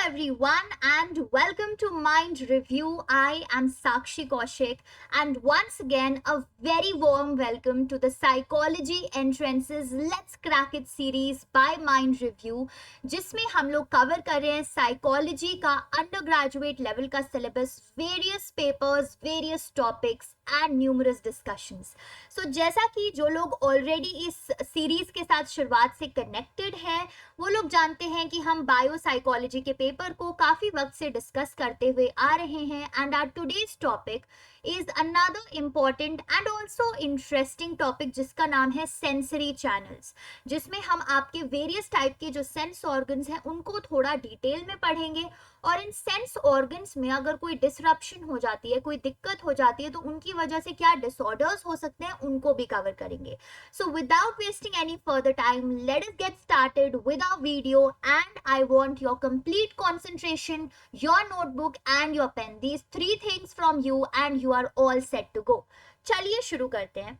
everyone and welcome to Mind Review. I am Sakshi Kaushik and once again a very warm welcome to the Psychology Entrances Let's Crack It series by Mind Review, जिसमें हम लोग cover कर रहे हैं psychology का undergraduate level का syllabus, various papers, various topics and numerous discussions. So जैसा कि जो लोग ऑलरेडी इस सीरीज के साथ शुरुआत से कनेक्टेड हैं वो लोग जानते हैं कि हम बायो साइकोलॉजी के पेपर को काफी वक्त से डिस्कस करते हुए आ रहे हैं and our today's topic is another important and also interesting topic जिसका नाम है सेंसरी चैनल्स, जिसमें हम आपके वेरियस टाइप के जो सेंस ऑर्गन्स हैं उनको थोड़ा डिटेल में पढ़ेंगे और इन सेंस ऑर्गन्स में अगर कोई डिसरप्शन हो जाती है, कोई दिक्कत हो जाती है तो उनकी वजह से क्या डिसऑर्डर्स हो सकते हैं उनको भी कवर करेंगे. So without wasting any further time let us get started with our video and I want your complete concentration, your notebook and your pen. These three things from you and you are all set to go. चलिए शुरू करते हैं.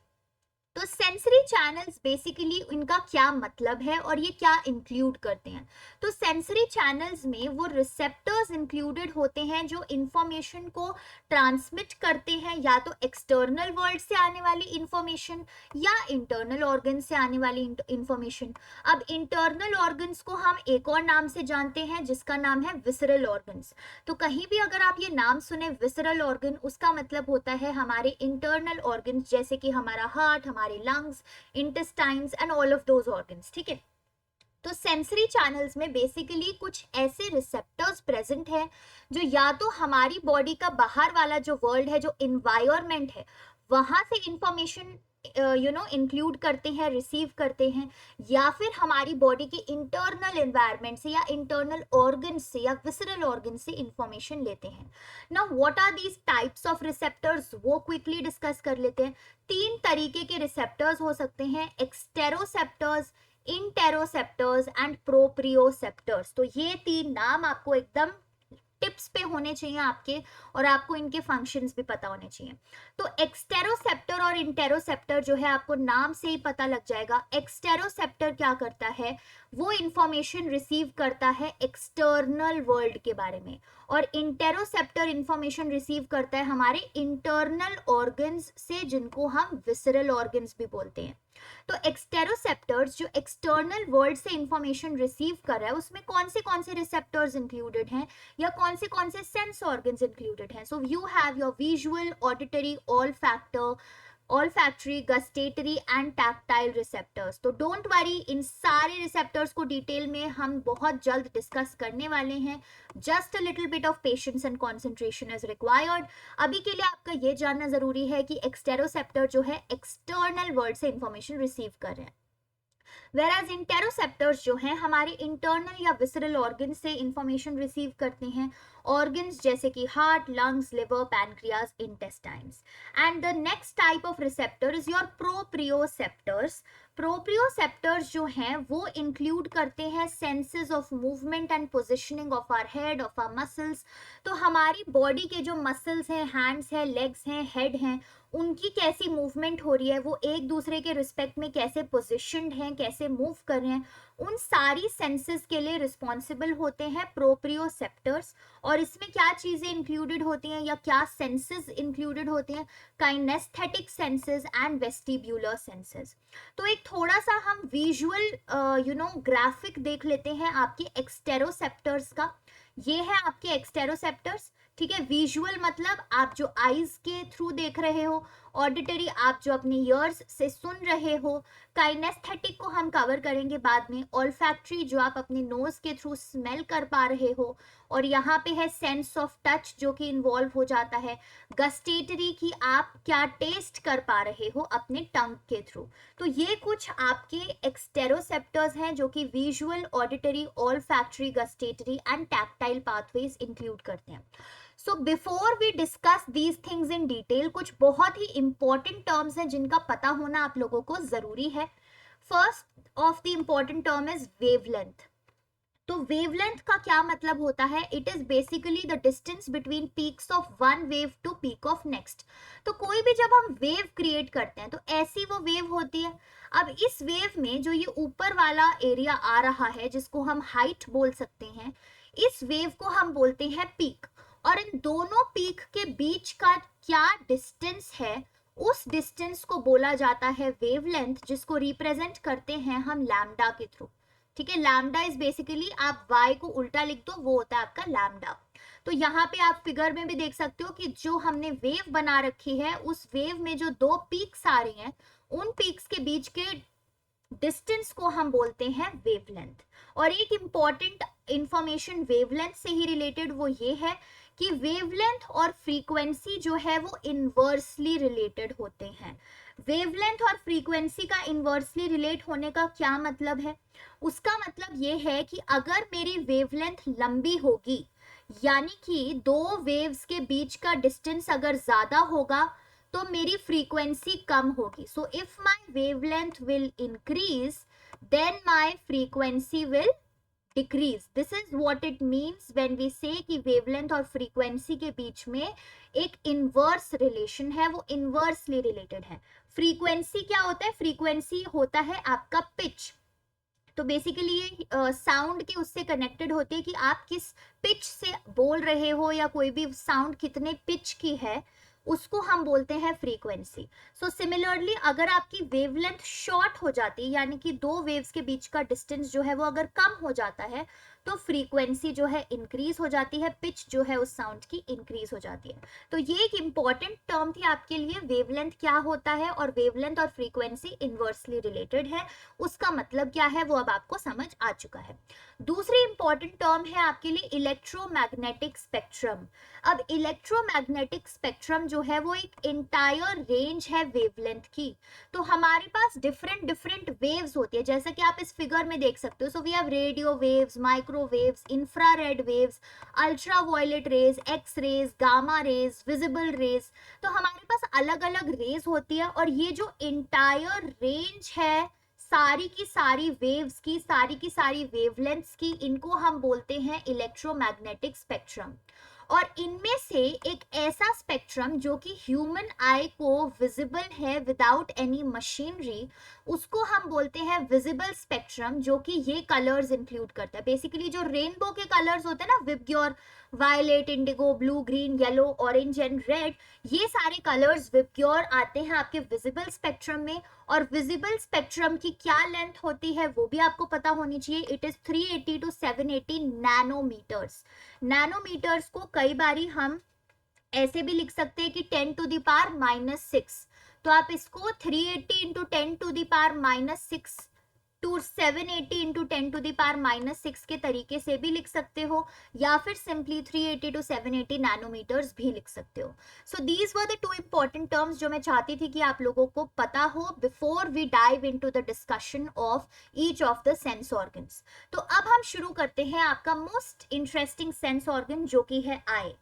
तो sensory channels basically इनका क्या मतलब है और ये क्या इंक्लूड करते हैं. तो सेंसरी चैनल्स में वो रिसेप्टर्स इंक्लूडेड होते हैं जो इंफॉर्मेशन को ट्रांसमिट करते हैं, या तो एक्सटर्नल वर्ल्ड से आने वाली इंफॉर्मेशन या इंटरनल ऑर्गन से आने वाली इंफॉर्मेशन. अब इंटरनल ऑर्गन्स को हम एक और नाम से जानते हैं जिसका नाम है विसरल ऑर्गन्स. तो कहीं भी अगर आप ये नाम सुने विसरल ऑर्गन, उसका मतलब होता है हमारे इंटरनल ऑर्गन्स, जैसे कि हमारा हार्ट, हमारे lungs, intestines and all of those organs. ठीक है. तो सेंसरी चैनल्स में बेसिकली कुछ ऐसे रिसेप्टर्स प्रेजेंट है जो या तो हमारी बॉडी का बाहर वाला जो वर्ल्ड है, जो इन्वायरमेंट है, वहां से इंफॉर्मेशन इंक्लूड करते हैं, रिसीव करते हैं, या फिर हमारी बॉडी के इंटरनल एनवायरनमेंट से या इंटरनल ऑर्गन से या विसरल ऑर्गन से इंफॉर्मेशन लेते हैं. Now what are these types of receptors, वो क्विकली डिस्कस कर लेते हैं. तीन तरीके के रिसेप्टर्स हो सकते हैं: एक्सटेरोसेप्टर्स, इंटेरोसेप्टर्स एंड प्रोप्रियोसेप्टर्स. तो ये तीन नाम आपको एकदम टिप्स पे होने चाहिए आपके, और आपको इनके फंक्शंस भी पता होने चाहिए. तो एक्सटेरोसेप्टर और इंटेरोसेप्टर जो है आपको नाम से ही पता लग जाएगा. एक्सटेरोसेप्टर क्या करता है, वो इंफॉर्मेशन रिसीव करता है एक्सटर्नल वर्ल्ड के बारे में, और इंटेरोसेप्टर इंफॉर्मेशन रिसीव करता है हमारे इंटरनल ऑर्गन्स से, जिनको हम विसरल ऑर्गन्स भी बोलते हैं. तो एक्सटेरोसेप्टर्स जो एक्सटर्नल वर्ल्ड से इंफॉर्मेशन रिसीव कर रहा है उसमें कौन से रिसेप्टर्स इंक्लूडेड हैं या कौन से सेंस ऑर्गन्स इंक्लूडेड हैं. So you have your visual, auditory, olfactory, gustatory and tactile receptors. तो डोंट वरी, इन सारे रिसेप्टर्स को डिटेल में हम बहुत जल्द डिस्कस करने वाले हैं. Just a little bit of patience and concentration is required. अभी के लिए आपका ये जानना जरूरी है कि एक्सटेरोसेप्टर जो है एक्सटर्नल वर्ल्ड से इंफॉर्मेशन रिसीव कर रहे हैं, वेराज इंटेरोसेप्टर्स जो हैं हमारे इंटरनल या विसरल ऑर्गन से इंफॉर्मेशन रिसीव करते हैं, ऑर्गन्स जैसे कि heart, lungs, liver, pancreas, intestines. And the next type of receptor is your proprioceptors. Proprioceptors जो हैं वो इंक्लूड करते हैं senses of movement and positioning of our head, of our muscles. तो हमारी बॉडी के जो मसल्स हैं, हैंड्स हैं, लेग्स हैं, हेड हैं, उनकी कैसी मूवमेंट हो रही है, वो एक दूसरे के रिस्पेक्ट में कैसे पोजिशनड हैं, कैसे मूव कर रहे हैं, उन सारी सेंसेस के लिए रिस्पॉन्सिबल होते हैं प्रोप्रियोसेप्टर्स. और इसमें क्या चीजें इंक्लूडेड होती हैं या क्या सेंसेस इंक्लूडेड होते हैं? Kinesthetic senses and vestibular senses. तो एक थोड़ा सा हम विजुअल ग्राफिक देख लेते हैं आपके एक्सटेरोसेप्टर्स का. ये है आपके एक्सटेरोसेप्टर्स. ठीक है. विजुअल मतलब आप जो आईज के थ्रू देख रहे हो, ऑडिटरी आप जो अपने ईयर्स से सुन रहे हो, काइनेस्थेटिक को हम कवर करेंगे बाद में, ऑल्फैक्टरी जो आप अपने नोज के थ्रू स्मेल कर पा रहे हो, और यहाँ पे है सेंस ऑफ टच जो कि इन्वॉल्व हो जाता है, गस्टेटरी की आप क्या टेस्ट कर पा रहे हो अपने टंग के थ्रू. तो ये कुछ आपके एक्सटेरोसेप्टर्स हैं जो कि visual, auditory, olfactory, gustatory and tactile pathways include करते हैं. So before we discuss these things in detail, कुछ बहुत ही इंपॉर्टेंट टर्म्स हैं जिनका पता होना आप लोगों को जरूरी है. First of the important term is wavelength. तो वेवलेंथ का क्या मतलब होता है? It is basically the distance between peaks of one wave to peak of next. तो कोई भी जब हम वेव क्रिएट करते हैं तो ऐसी वो वेव होती है। अब इस वेव में जो ये ऊपर वाला एरिया आ रहा है जिसको हम हाइट बोल सकते हैं, इस वेव को हम बोलते हैं पीक। और इन दोनों पीक के बीच का क्या डिस्टेंस है, उस डिस्टेंस को बोला जाता है वेवलेंथ, जिसको रिप्रेजेंट करते हैं हम लैम्डा के थ्रू। ठीक है, लैम्डा इज बेसिकली, आप y को उल्टा लिख दो, वो होता है आपका लैम्डा। तो यहाँ पे आप फिगर में भी देख सकते हो कि जो हमने वेव बना रखी है, उस वेव में जो दो पीक्स आ रही हैं, उन पीक्स के बीच के डिस्टेंस को हम बोलते हैं वेवलेंथ। और एक इंपॉर्टेंट इंफॉर्मेशन वेवलेंथ से ही रिलेटेड वो ये है कि वेवलेंथ और फ्रीक्वेंसी जो है वो इनवर्सली रिलेटेड होते हैं। वेवलेंथ और फ्रीक्वेंसी का इनवर्सली रिलेट होने का क्या मतलब है? उसका मतलब ये है कि अगर मेरी वेवलेंथ लंबी होगी, यानी कि दो वेव्स के बीच का डिस्टेंस अगर ज्यादा होगा, तो मेरी फ्रीक्वेंसी कम होगी। So if my wavelength will increase, then my frequency will decrease. This is what it means when we say कि वेवलेंथ और फ्रीक्वेंसी के बीच में एक इनवर्स रिलेशन है, वो इनवर्सली रिलेटेड है। फ्रीक्वेंसी क्या होता है? फ्रीक्वेंसी होता है आपका पिच। तो बेसिकली ये साउंड के उससे कनेक्टेड होती है कि आप किस पिच से बोल रहे हो, या कोई भी साउंड कितने पिच की है, उसको हम बोलते हैं फ्रीक्वेंसी। सो सिमिलरली अगर आपकी वेवलेंथ शॉर्ट हो जाती है, यानी कि दो वेव्स के बीच का डिस्टेंस जो है वो अगर कम हो जाता है, तो फ्रीक्वेंसी जो है इंक्रीज हो जाती है, पिच जो है उस साउंड की इंक्रीज हो जाती है। तो ये एक इंपॉर्टेंट टर्म थी आपके लिए, वेवलेंथ क्या होता है, और वेवलेंथ और फ्रीक्वेंसी इनवर्सली रिलेटेड है, उसका मतलब क्या है वो अब आपको समझ आ चुका है। दूसरी इंपॉर्टेंट टर्म है आपके लिए इलेक्ट्रोमैग्नेटिक स्पेक्ट्रम। अब इलेक्ट्रोमैग्नेटिक स्पेक्ट्रम जो है वो एक इंटायर रेंज है वेवलेंथ की। तो हमारे पास डिफरेंट डिफरेंट वेव्स होती है, जैसा कि आप इस फिगर में देख सकते हो। So we have radio waves, microwaves, infrared waves, ultraviolet rays, X rays, gamma rays, visible rays. तो हमारे पास अलग अलग रेज होती है, और ये जो इंटायर रेंज है सारी की सारी वेव्स की, सारी की सारी वेवलेंथ्स की, इनको हम बोलते हैं इलेक्ट्रोमैग्नेटिक स्पेक्ट्रम। और इनमें से एक ऐसा स्पेक्ट्रम जो कि ह्यूमन आई को विजिबल है विदाउट एनी मशीनरी, उसको हम बोलते हैं विजिबल स्पेक्ट्रम, जो कि ये कलर्स इंक्लूड करता है। बेसिकली जो रेनबो के कलर्स होते हैं ना, VIBGYOR, violet, indigo, blue, green, yellow, orange and red, ये सारे कलर्स विबग्योर आते हैं आपके विजिबल स्पेक्ट्रम में। और विजिबल स्पेक्ट्रम की क्या लेंथ होती है वो भी आपको पता होनी चाहिए। It is 380 to 780 nanometres. Nanometres को कई बारी हम ऐसे भी लिख सकते हैं कि 10 टू द पावर -6। तो आप इसको 380 into 10 to the power -6 to 780 into 10 to the power -6 के तरीके से भी लिख सकते हो, या फिर सिंपली 380 टू 780 नैनोमीटर्स भी लिख सकते हो। So these were the two important terms जो मैं चाहती थी कि आप लोगों को पता हो before we dive into the discussion of each of the sense organs. तो अब हम शुरू करते हैं आपका मोस्ट इंटरेस्टिंग सेंस ऑर्गन, जो कि है आई।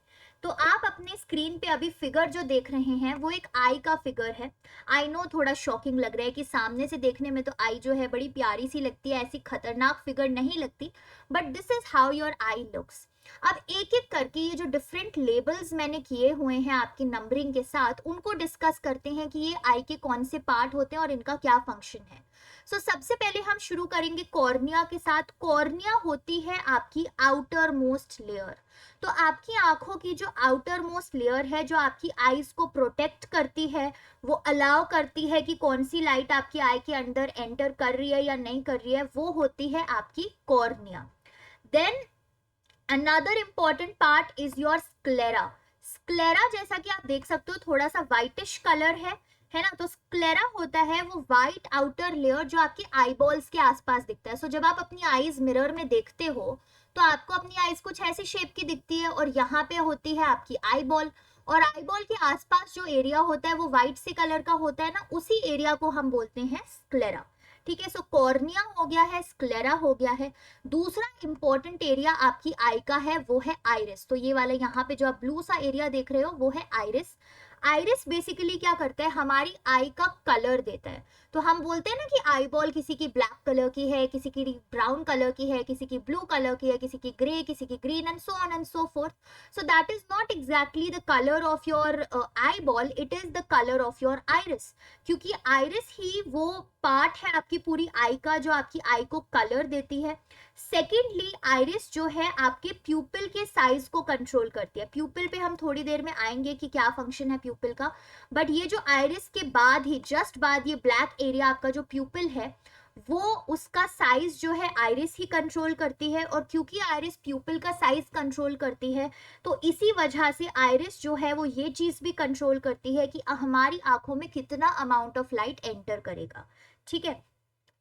तो आप अपने स्क्रीन पे अभी फिगर जो देख रहे हैं वो एक आई का फिगर है। आई नो थोड़ा शॉकिंग लग रहा है कि सामने से देखने में तो आई जो है बड़ी प्यारी सी लगती है, ऐसी खतरनाक फिगर नहीं लगती, but this is how your I looks. अब एक एक करके ये जो डिफरेंट लेबल्स मैंने किए हुए हैं आपकी नंबरिंग के साथ, उनको डिस्कस करते हैं कि ये आई के कौन से पार्ट होते हैं और इनका क्या फंक्शन है। सो सबसे पहले हम शुरू करेंगे कॉर्निया के साथ। कॉर्निया होती है आपकी आउटर मोस्ट लेयर। तो आपकी आंखों की जो आउटर मोस्ट लेयर है, जो आपकी आईज को प्रोटेक्ट करती है, वो अलाउ करती है कि कौन सी लाइट आपकी आई के अंदर एंटर कर रही है या नहीं कर रही है, वो होती है आपकी cornea. Then another important part is your sclera. Sclera जैसा कि आप देख सकते हो थोड़ा सा व्हाइटिश कलर है ना। तो स्क्लेरा होता है वो व्हाइट आउटर लेयर जो आपकी आईबॉल्स के आसपास दिखता है। सो जब आप अपनी आईज मिरर में देखते हो तो आपको अपनी आईज कुछ ऐसी शेप की दिखती है, और यहाँ पे होती है आपकी आईबॉल, और आईबॉल के आसपास जो एरिया होता है वो व्हाइट से कलर का होता है ना, उसी एरिया को हम बोलते हैं स्क्लेरा। ठीक है, सो कॉर्निया हो गया है, स्क्लेरा हो गया है। दूसरा इंपॉर्टेंट एरिया आपकी आई का है वो है आइरिस। तो ये वाला यहाँ पे जो आप ब्लू सा एरिया देख रहे हो वो है आइरिस। आइरिस बेसिकली क्या करता है, हमारी आई का कलर देता है। तो हम बोलते हैं ना कि आई बॉल किसी की ब्लैक कलर की है, किसी की ब्राउन कलर की है, किसी की ब्लू कलर की है, किसी की ग्रे, किसी की green, and so on and so fourth. So that is not exactly the colour of your eye ball, it is the colour of your iris, क्योंकि आइरिस ही वो पार्ट है आपकी पूरी आई का जो आपकी आई को कलर देती है। सेकेंडली, आइरिस जो है आपके प्यूपिल के साइज को कंट्रोल करती है। प्यूपिल पे हम थोड़ी देर में आएंगे कि क्या फंक्शन है प्यूपिल का, बट ये जो आइरिस के बाद ही जस्ट बाद ये ब्लैक एरिया आपका जो प्यूपिल है, वो उसका साइज जो है आइरिस ही कंट्रोल करती है। और क्योंकि आइरिस प्यूपिल का साइज कंट्रोल करती है, तो इसी वजह से आइरिस जो है वो ये चीज भी कंट्रोल करती है कि हमारी आंखों में कितना अमाउंट ऑफ लाइट एंटर करेगा। ठीक है,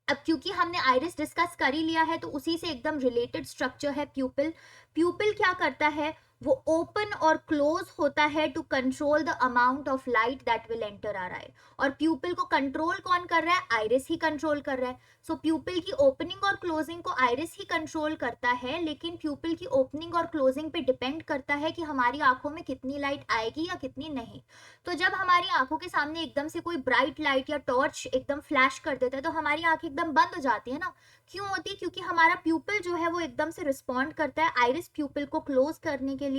अब क्योंकि हमने आइरिस डिस्कस कर ही लिया है, तो उसी से एकदम रिलेटेड स्ट्रक्चर है प्यूपिल। प्यूपिल क्या करता है, वो ओपन और क्लोज होता है to control the amount of light that will enter our eye. और प्यूपिल को कंट्रोल कौन कर रहा है, आइरिस ही कंट्रोल कर रहा है। सो प्यूपिल की ओपनिंग और क्लोजिंग को आइरिस ही कंट्रोल करता है, लेकिन प्यूपिल की ओपनिंग और क्लोजिंग पे डिपेंड करता है कि हमारी आंखों में कितनी लाइट आएगी या कितनी नहीं। तो जब हमारी आंखों के सामने एकदम से कोई ब्राइट लाइट या टॉर्च एकदम फ्लैश कर देता है, तो हमारी आंखें एकदम बंद हो जाती है ना। क्यों होती है, क्योंकि हमारा प्यूपिल जो है वो एकदम से रिस्पॉन्ड करता है, आइरिस प्यूपिल को क्लोज करने के लिए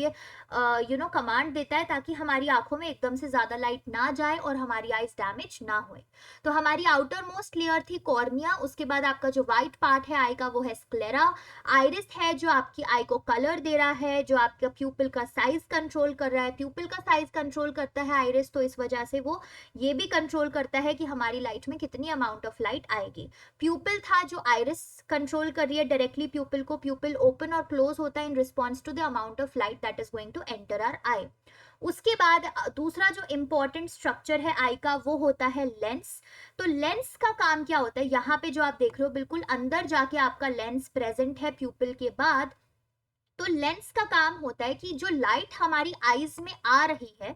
कमांड देता है, ताकि हमारी आंखों में एकदम से ज्यादा लाइट ना जाए और हमारी आईज डैमेज ना होए। तो हमारी आउटर मोस्ट लेयर थी कॉर्निया, उसके बाद आपका जो व्हाइट पार्ट है आई का वो है स्क्लेरा। आइरिस है जो आपकी आई को कलर दे रहा है, जो आपका प्यूपिल का साइज कंट्रोल कर रहा है। प्यूपिल का साइज कंट्रोल करता है आइरिस, तो इस वजह से वो ये भी कंट्रोल करता है कि हमारी लाइट में कितनी अमाउंट ऑफ लाइट आएगी। प्यूपिल था जो आइरिस कंट्रोल कर रही है डायरेक्टली प्यूपिल को। प्यूपिल ओपन और क्लोज होता है in response to the amount of light that is going to enter our eye. उसके बाद दूसरा जो इंपॉर्टेंट स्ट्रक्चर है आई का वो होता है लेंस। तो लेंस का काम क्या होता है, यहाँ पे जो आप देख रहे हो बिल्कुल अंदर जाके आपका लेंस प्रेजेंट है प्यूपिल के बाद। तो लेंस का काम होता है कि जो लाइट हमारी आईज में आ रही है,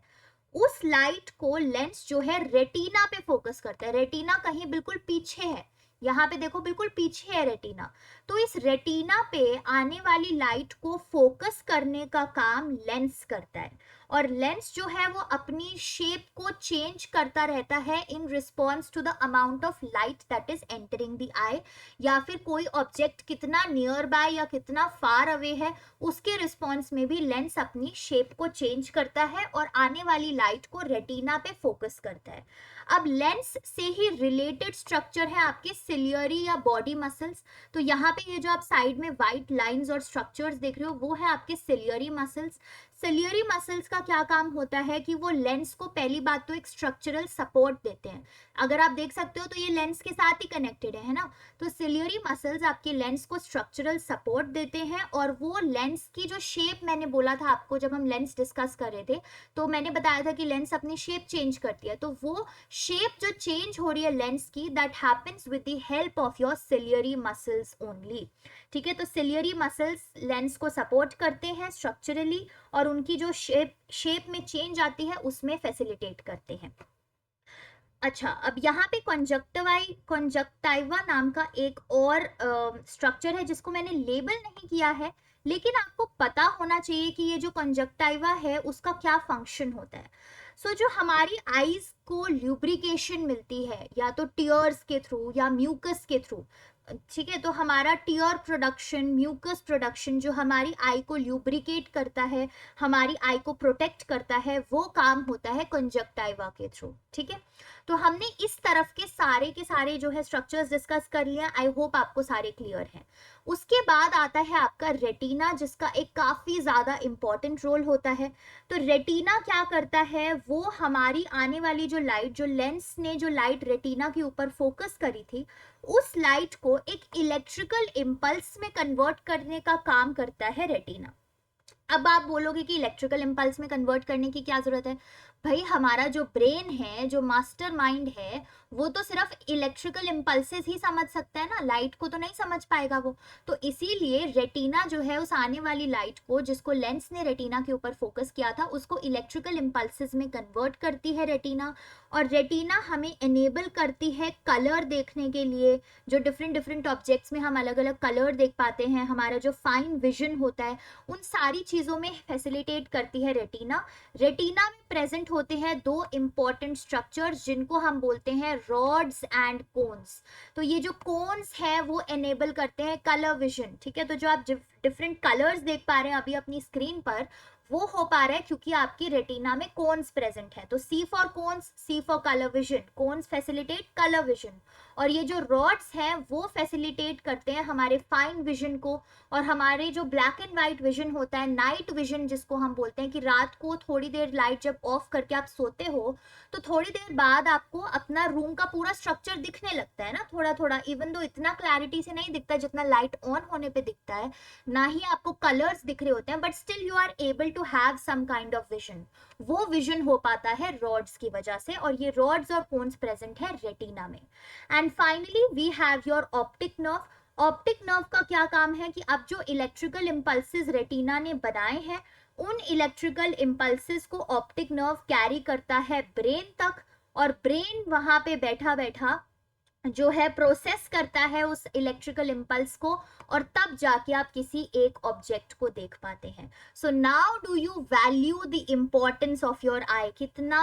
उस लाइट को लेंस जो है रेटिना पे फोकस करता है। रेटिना कहीं बिल्कुल पीछे है, यहाँ पे देखो बिल्कुल पीछे है रेटिना। तो इस रेटिना पे आने वाली लाइट को फोकस करने का काम लेंस करता है। और लेंस जो है वो अपनी शेप को चेंज करता रहता है in response to the amount of light that is entering the eye, या फिर कोई ऑब्जेक्ट कितना नियर बाय या कितना फार अवे है, उसके रिस्पॉन्स में भी लेंस अपनी शेप को चेंज करता है और आने वाली लाइट को रेटिना पे फोकस करता है। अब लेंस से ही रिलेटेड स्ट्रक्चर है आपके सिलियरी या बॉडी मसल्स। तो यहाँ पे ये जो आप साइड में व्हाइट लाइंस और स्ट्रक्चर्स देख रहे हो, वो है आपके सिलियरी मसल्स। सिलियरी मसल्स का क्या काम होता है कि वो लेंस को पहली बात तो एक स्ट्रक्चरल सपोर्ट देते हैं। अगर आप देख सकते हो तो ये लेंस के साथ ही कनेक्टेड है ना। तो सिलियरी मसल्स आपके लेंस को स्ट्रक्चरल सपोर्ट देते हैं, और वो लेंस की जो शेप मैंने बोला था आपको जब हम लेंस डिस्कस कर रहे थे, तो मैंने बताया था कि लेंस अपनी शेप चेंज करती है। तो वो शेप जो चेंज हो रही है लेंस की, that happens with the help of your ciliary muscles only. ठीक है, तो सिलियरी मसल्स लेंस को सपोर्ट करते हैं स्ट्रक्चरली, और उनकी जो शेप में चेंज आती है उसमें फैसिलिटेट करते हैं। अच्छा, अब यहाँ पे कंजक्टाइवा नाम का एक और स्ट्रक्चर है जिसको मैंने लेबल नहीं किया है, लेकिन आपको पता होना चाहिए कि ये जो कंजक्टाइवा है उसका क्या फंक्शन होता है। सो जो हमारी आईज को ल्यूब्रिकेशन मिलती है या तो टीयर्स के थ्रू या म्यूकस के थ्रू, ठीक है, तो हमारा टीयर प्रोडक्शन, म्यूकस प्रोडक्शन जो हमारी आई को ल्यूब्रिकेट करता है, हमारी आई को प्रोटेक्ट करता है, वो काम होता है कंजक्टाइवा के थ्रू। ठीक है, तो हमने इस तरफ के सारे जो है स्ट्रक्चर्स डिस्कस कर लिए। आई होप आपको सारे क्लियर हैं। उसके बाद आता है आपका रेटिना, जिसका एक काफी ज्यादा इंपॉर्टेंट रोल होता है। तो रेटिना क्या करता है, वो हमारी आने वाली जो लाइट, जो लेंस ने जो लाइट रेटिना के ऊपर फोकस करी थी, उस लाइट को एक इलेक्ट्रिकल इंपल्स में कन्वर्ट करने का काम करता है रेटिना। अब आप बोलोगे कि इलेक्ट्रिकल इंपल्स में कन्वर्ट करने की क्या जरूरत है, भाई हमारा जो ब्रेन है, जो मास्टर माइंड है, वो तो सिर्फ इलेक्ट्रिकल इंपल्सेस ही समझ सकता है ना, लाइट को तो नहीं समझ पाएगा वो। तो इसीलिए रेटिना जो है उस आने वाली लाइट को, जिसको लेंस ने रेटिना के ऊपर फोकस किया था, उसको इलेक्ट्रिकल इंपल्सेस में कन्वर्ट करती है रेटिना। और रेटिना हमें एनेबल करती है कलर देखने के लिए, जो डिफरेंट डिफरेंट ऑब्जेक्ट्स में हम अलग अलग कलर देख पाते हैं, हमारा जो फाइन विजन होता है उन सारी चीज़ों में फैसिलिटेट करती है रेटिना। रेटिना में प्रेजेंट होते हैं दो इंपॉर्टेंट स्ट्रक्चर्स जिनको हम बोलते हैं रॉड्स एंड कोन्स। तो ये जो कोन्स है वो एनेबल करते हैं कलर विजन, ठीक है। तो जो आप डिफरेंट कलर्स देख पा रहे हैं अभी अपनी स्क्रीन पर, वो हो पा रहा है क्योंकि आपकी रेटिना में कोन्स प्रेजेंट है। तो C for cones, C for colour vision, cones facilitate colour vision. और ये जो रॉड्स हैं वो फैसिलिटेट करते हैं हमारे फाइन विजन को, और हमारे जो ब्लैक एंड वाइट विजन होता है, नाइट विजन जिसको हम बोलते हैं, कि रात को थोड़ी देर लाइट जब ऑफ करके आप सोते हो तो थोड़ी देर बाद आपको अपना रूम का पूरा स्ट्रक्चर दिखने लगता है ना, थोड़ा थोड़ा, इवन दो इतना क्लैरिटी से नहीं दिखता जितना लाइट ऑन होने पे दिखता है, ना ही आपको कलर्स दिख रहे होते हैं, but still you are able to have some kind of vision. वो विजन हो पाता है रॉड्स की वजह से, और ये रॉड्स और कोन्स प्रेजेंट है रेटिना में। And finally we have your optic nerve. Optic nerve का क्या काम है कि अब जो इलेक्ट्रिकल इंपल्सेस रेटिना ने बनाए हैं, उन इलेक्ट्रिकल इंपल्सेस को ऑप्टिक नर्व कैरी करता है ब्रेन तक, और ब्रेन वहां पे बैठा बैठा जो है प्रोसेस करता है उस इलेक्ट्रिकल इंपल्स को, और तब जाके आप किसी एक ऑब्जेक्ट को देख पाते हैं। So now do you value the importance of your eye. कितना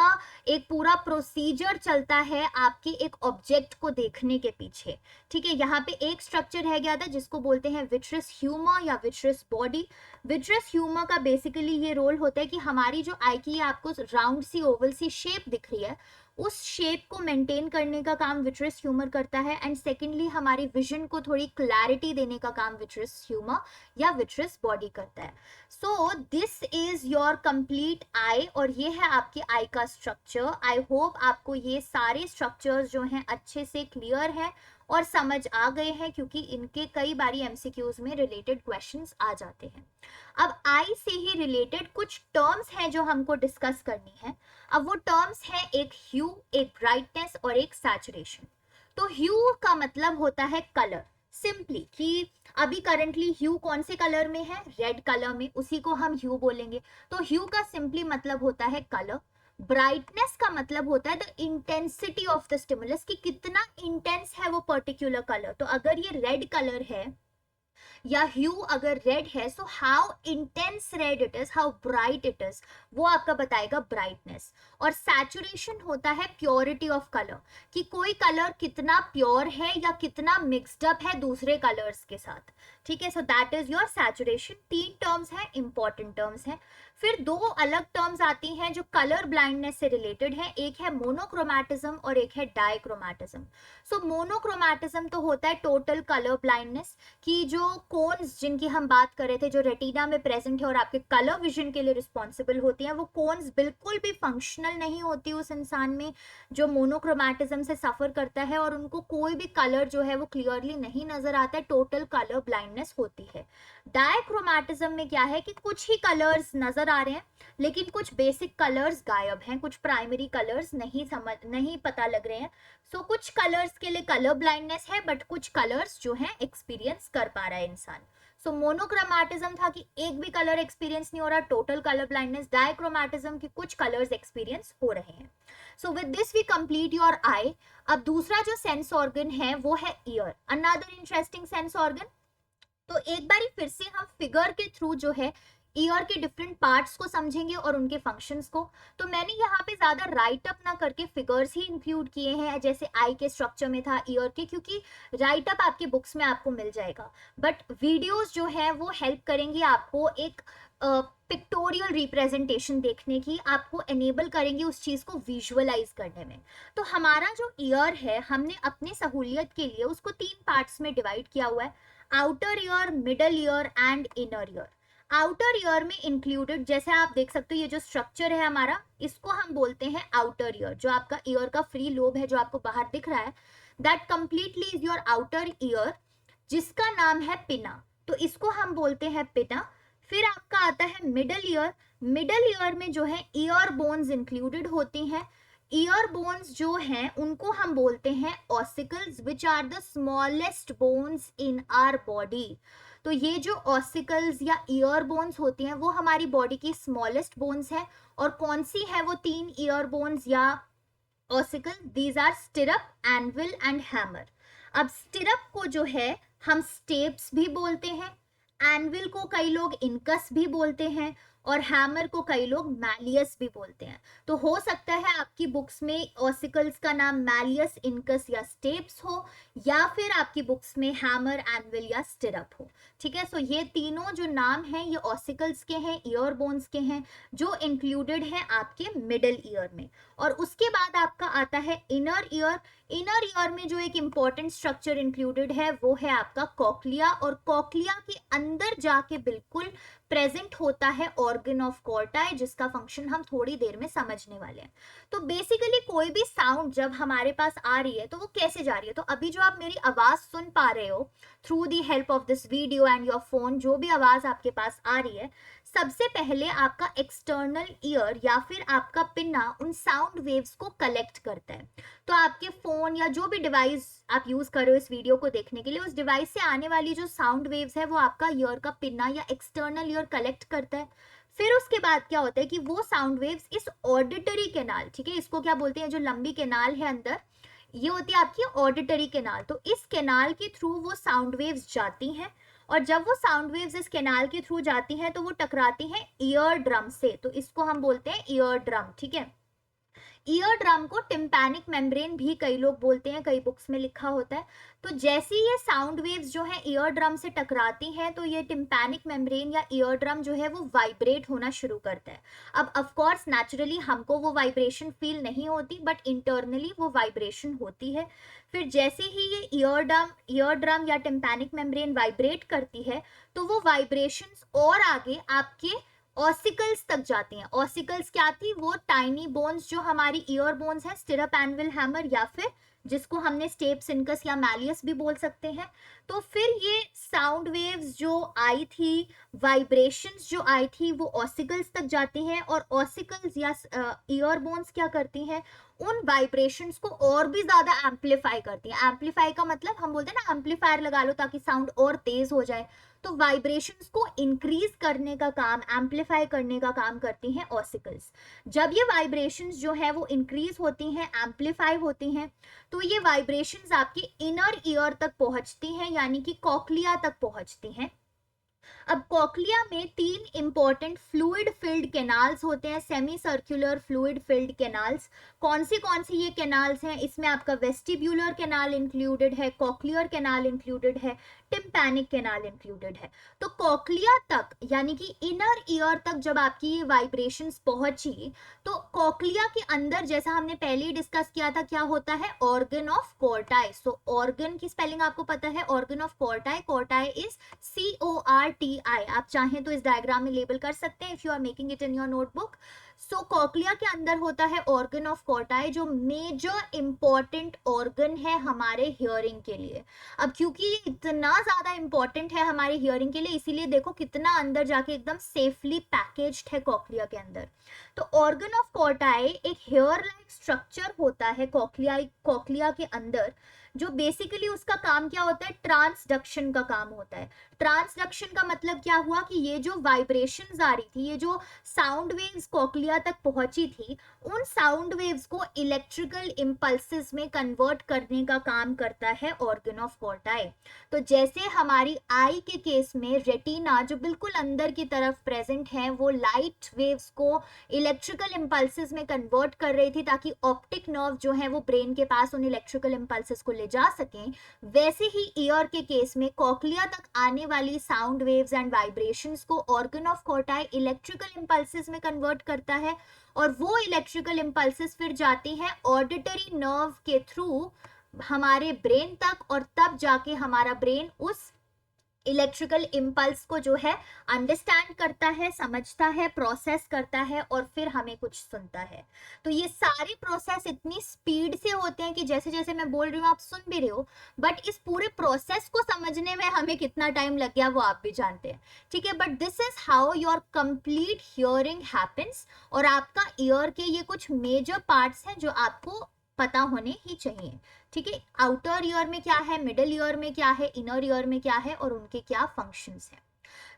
एक पूरा प्रोसीजर चलता है आपके एक ऑब्जेक्ट को देखने के पीछे, ठीक है। यहाँ पे एक स्ट्रक्चर रह गया था जिसको बोलते हैं विट्रस ह्यूमर या विट्रस बॉडी। विट्रस ह्यूमर का बेसिकली ये रोल होता है कि हमारी जो आई की आपको राउंड सी ओवल सी शेप दिख रही है, उस शेप को मेंटेन करने का काम विट्रस ह्यूमर करता है। एंड सेकेंडली हमारी विजन को थोड़ी क्लैरिटी देने का काम विट्रस ह्यूमर या विट्रस बॉडी करता है। So this is your complete eye, और ये है आपके आई का स्ट्रक्चर। आई होप आपको ये सारे स्ट्रक्चर्स जो हैं अच्छे से क्लियर है और समझ आ गए हैं, क्योंकि इनके कई बारी एमसीक्यूज में रिलेटेड क्वेश्चंस आ जाते हैं। अब आई से ही रिलेटेड कुछ टर्म्स हैं जो हमको डिस्कस करनी है। अब वो टर्म्स हैं एक ह्यू, एक ब्राइटनेस और एक सैचुरेशन। तो ह्यू का मतलब होता है कलर, सिंपली कि अभी करंटली ह्यू कौन से कलर में है, रेड कलर में, उसी को हम ह्यू बोलेंगे। तो ह्यू का सिंपली मतलब होता है कलर। ब्राइटनेस का मतलब होता है the intensity of the stimulus, कि कितना इंटेंस है वो पर्टिकुलर कलर। तो अगर ये रेड कलर है या ह्यू अगर रेड है, so how intense read it is, how bright it is, वो आपका बताएगा ब्राइटनेस। और सैचुरेशन होता है प्योरिटी ऑफ कलर, कि कोई कलर कितना प्योर है या कितना मिक्सड अप है दूसरे कलर्स के साथ, ठीक है। सो that is your saturation. 3 terms हैं, इंपॉर्टेंट टर्म्स हैं। फिर 2 अलग टर्म्स आती हैं जो कलर ब्लाइंडनेस से रिलेटेड है, एक है मोनोक्रोमैटिज्म और एक है डाइक्रोमैटिज्म। सो मोनोक्रोमैटिज्म तो होता है टोटल कलर ब्लाइंडनेस, कि जो कोन्स जिनकी हम बात कर रहे थे जो रेटिना में प्रेजेंट है और आपके कलर विजन के लिए रिस्पॉन्सिबल होती हैं, वो कोन्स बिल्कुल भी फंक्शनल नहीं होती उस इंसान में जो मोनोक्रोमैटिज्म से सफर करता है, और उनको कोई भी कलर जो है वो क्लियरली नहीं नजर आता है, टोटल कलर ब्लाइंडनेस होती है। डायक्रोमैटिज्म में क्या है कि कुछ ही कलर्स नजर आ रहे हैं लेकिन कुछ बेसिक कलर्स गायब हैं, कुछ प्राइमरी कलर्स नहीं पता लग रहे हैं। सो कुछ कलर्स के लिए कलर ब्लाइंडनेस है, बट कुछ कलर्स जो है एक्सपीरियंस कर पा रहा है इंसान। सो मोनोक्रोमैटिज्म था कि एक भी कलर एक्सपीरियंस नहीं हो रहा, टोटल कलर ब्लाइंडनेस। डायक्रोमैटिज्म की कुछ कलर्स एक्सपीरियंस हो रहे हैं। So with this we complete your eye. अब दूसरा जो सेंस ऑर्गन है वो है ear, another interesting sense organ. तो एक बारी फिर से हम फिगर के थ्रू जो है ईयर के डिफरेंट पार्ट्स को समझेंगे और उनके फंक्शंस को। तो मैंने यहाँ पे ज्यादा राइट अप ना करके फिगर्स ही इंक्लूड किए हैं, जैसे आई के स्ट्रक्चर में था ईयर के, क्योंकि राइट अप आपके बुक्स में आपको मिल जाएगा, बट वीडियोस जो है वो हेल्प करेंगी आपको एक पिक्टोरियल रिप्रेजेंटेशन देखने की, आपको एनेबल करेंगे उस चीज को विजुअलाइज करने में। तो हमारा जो ईयर है हमने अपने सहूलियत के लिए उसको 3 पार्ट्स में डिवाइड किया हुआ है, outer ear, middle ear and inner ear. Outer ear में इंक्लूडेड, जैसे आप देख सकते हो ये जो स्ट्रक्चर है हमारा, इसको हम बोलते हैं आउटर ईयर। जो आपका ईयर का फ्री लोब है जो आपको बाहर दिख रहा है, that completely is your outer ear, जिसका नाम है पिना। तो इसको हम बोलते हैं पिना। फिर आपका आता है मिडल ईयर। मिडल ईयर में जो है ईयर बोन्स इंक्लूडेड होती हैं। ईयर बोन्स जो हैं उनको हम बोलते हैं ossicles, which are the smallest bones in our body. तो ये जो ऑसिकल्स या ईयर बोन्स होती हैं वो हमारी बॉडी की स्मॉलेस्ट बोन्स है। और कौन सी है वो 3 ईयर बोन्स या ossicle, these are stirrup, anvil and hammer. अब स्टिरअप को जो है हम स्टेप्स भी बोलते हैं, एनविल को कई लोग इनकस भी बोलते हैं, और हैमर को कई लोग मैलियस भी बोलते हैं। तो हो सकता है आपकी बुक्स में ऑसिकल्स का नाम मैलियस, इनकस या स्टेप्स हो, या फिर आपकी बुक्स में हैमर, एनविल या स्टिरअप हो। ठीक है, सो ये तीनों जो नाम हैं ये ऑसिकल्स के हैं, ईयर बोन्स के हैं, जो इंक्लूडेड हैं आपके मिडल ईयर में। और उसके बाद आपका आता है इनर ईयर। इनर ईयर में जो एक इंपॉर्टेंट स्ट्रक्चर इंक्लूडेड है वो है आपका कॉक्लिया, और कॉक्लिया के अंदर जाके बिल्कुल प्रेजेंट होता है ऑर्गन ऑफ कोर्टाई, जिसका फंक्शन हम थोड़ी देर में समझने वाले हैं। तो बेसिकली कोई भी साउंड जब हमारे पास आ रही है तो वो कैसे जा रही है, तो अभी जो आप मेरी आवाज सुन पा रहे हो through the help of this video and your phone, जो भी आवाज आपके पास आ रही है, सबसे पहले आपका एक्सटर्नल ईयर या फिर आपका पिन्ना उन साउंड वेव्स को कलेक्ट करता है। तो आपके फोन या जो भी डिवाइस आप यूज कर रहे हो इस वीडियो को देखने के लिए, उस डिवाइस से आने वाली जो साउंड वेव्स है वो आपका ईयर का पिन्ना या एक्सटर्नल ईयर कलेक्ट करता है। फिर उसके बाद क्या होता है कि वो साउंड वेव्स इस ऑडिटरी केनाल, ठीक है, इसको क्या बोलते हैं, जो लंबी केनाल है अंदर, ये होती है आपकी ऑडिटरी केनाल। तो इस केनाल के थ्रू वो साउंड वेव्स जाती हैं, और जब वो साउंड वेव्स इस केनाल के थ्रू जाती हैं तो वो टकराती हैं ईयर ड्रम से, तो इसको हम बोलते हैं ईयर ड्रम। ठीक है, ईयर ड्रम को टिम्पैनिक मेम्ब्रेन भी कई लोग बोलते हैं, कई बुक्स में लिखा होता है। तो जैसे ये साउंड वेव्स जो है ईयर ड्रम से टकराती हैं तो ये टिम्पैनिक मेम्ब्रेन या ईयर ड्रम जो है वो वाइब्रेट होना शुरू करता है। अब ऑफ कोर्स नेचुरली हमको वो वाइब्रेशन फील नहीं होती, बट इंटरनली वो वाइब्रेशन होती है। फिर जैसे ही ये ईयर ड्रम या टिम्पैनिक मेम्ब्रेन वाइब्रेट करती है तो वो वाइब्रेशंस और आगे आपके ऑसिकल्स तक जाती हैं। ऑसिकल्स क्या थी, वो टाइनी बोन्स जो हमारी ईयर बोन्स है, स्टिरअप, एनविल, हैमर, या फिर जिसको हमने स्टेप्स, इनकस या मैलियस भी बोल सकते हैं। तो फिर ये साउंड वेव्स जो आई थी, वाइब्रेशंस जो आई थी, वो ऑसिकल्स तक जाती हैं, और ऑसिकल्स या ईयर बोन्स क्या करती हैं, उन वाइब्रेशंस को और भी ज्यादा एम्पलीफाई करती हैं। एम्पलीफाई का मतलब हम बोलते हैं ना, एम्पलीफायर लगा लो ताकि साउंड और तेज हो जाए। तो वाइब्रेशंस को इंक्रीज करने का काम, एम्पलीफाई करने का काम करती हैं ऑसिकल्स। जब ये वाइब्रेशंस जो है वो इंक्रीज होती हैं, एम्पलीफाई होती हैं, तो ये वाइब्रेशंस आपके इनर ईयर तक पहुंचती हैं, यानी कि कॉक्लिया तक पहुंचती हैं। अब कॉक्लिया में 3 इंपॉर्टेंट फ्लूइड फिल्ड कैनाल्स होते हैं, semi circular fluid filled canals. कौन सी ये कैनाल्स हैं, इसमें आपका वेस्टिब्यूलर कैनाल इंक्लूडेड है, कॉक्लियर कैनाल इंक्लूडेड है, टिम्पैनिक कैनाल इंक्लूडेड है। तो कॉक्लिया तक यानी कि इनर ईयर तक जब आपकी ये वाइब्रेशंस पहुंची, तो कॉक्लिया के अंदर, जैसा हमने पहले ही डिस्कस किया था, क्या होता है, ऑर्गन ऑफ कोर्टाई। सो ऑर्गन की स्पेलिंग आपको पता है, ऑर्गन ऑफ कोर्टाई, कोर्टाई इज CORTI। आप चाहें तो इस डायग्राम में लेबल कर सकते हैं if you are making it in your notebook. So cochlea के अंदर होता है ऑर्गन ऑफ कोर्टाई, जो मेजर इंपॉर्टेंट ऑर्गन है हमारे हियरिंग के लिए। अब क्योंकि ये इतना ज्यादा इंपॉर्टेंट है हमारे हियरिंग के लिए, इसीलिए देखो कितना अंदर जाके एकदम सेफली पैकेज्ड है कॉक्लिया के अंदर। तो ऑर्गन ऑफ कोर्टाई एक हेयर लाइक स्ट्रक्चर होता है कॉक्लिया के अंदर, जो बेसिकली उसका काम क्या होता है, ट्रांसडक्शन का काम होता है। ट्रांसडक्शन का मतलब क्या हुआ कि ये जो वाइब्रेशंस आ रही थी, ये जो साउंड वेव्स कॉक्लिया तक पहुंची थी, उन साउंड वेव्स को इलेक्ट्रिकल इंपल्सेस में कन्वर्ट करने का काम करता है ऑर्गन ऑफ कोर्टाई। तो जैसे हमारी आई के केस में रेटिना जो बिल्कुल अंदर की तरफ प्रेजेंट है, वो लाइट वेव्स को इलेक्ट्रिकल इंपल्सेस में कन्वर्ट कर रही थी ताकि ऑप्टिक नर्व जो है वो ब्रेन के पास उन इलेक्ट्रिकल इंपल्सेस को ले जा सकें, वैसे ही ईयर के केस में कॉक्लिया तक आने वाली साउंड वेव्स एंड वाइब्रेशंस को ऑर्गन ऑफ कोर्टाई इलेक्ट्रिकल इंपल्सेस में कन्वर्ट करता है, और वो इलेक्ट्रिकल इंपल्सेस फिर जाती हैं ऑडिटरी नर्व के थ्रू हमारे ब्रेन तक, और तब जाके हमारा ब्रेन उस इलेक्ट्रिकल इम्पल्स को जो है अंडरस्टैंड करता है, समझता है, प्रोसेस करता है, और फिर हमें कुछ सुनता है। तो ये सारे प्रोसेस इतनी स्पीड से होते हैं कि जैसे जैसे मैं बोल रही हूँ आप सुन भी रहे हो, बट इस पूरे प्रोसेस को समझने में हमें कितना टाइम लग गया वो आप भी जानते हैं। ठीक है, but this is how your complete hearing happens, और आपका ईयर के ये कुछ मेजर पार्ट्स हैं जो आपको पता होने ही चाहिए। ठीक है, आउटर ईयर में क्या है, मिडल ईयर में क्या है, इनर ईयर में क्या है, और उनके क्या फंक्शंस हैं।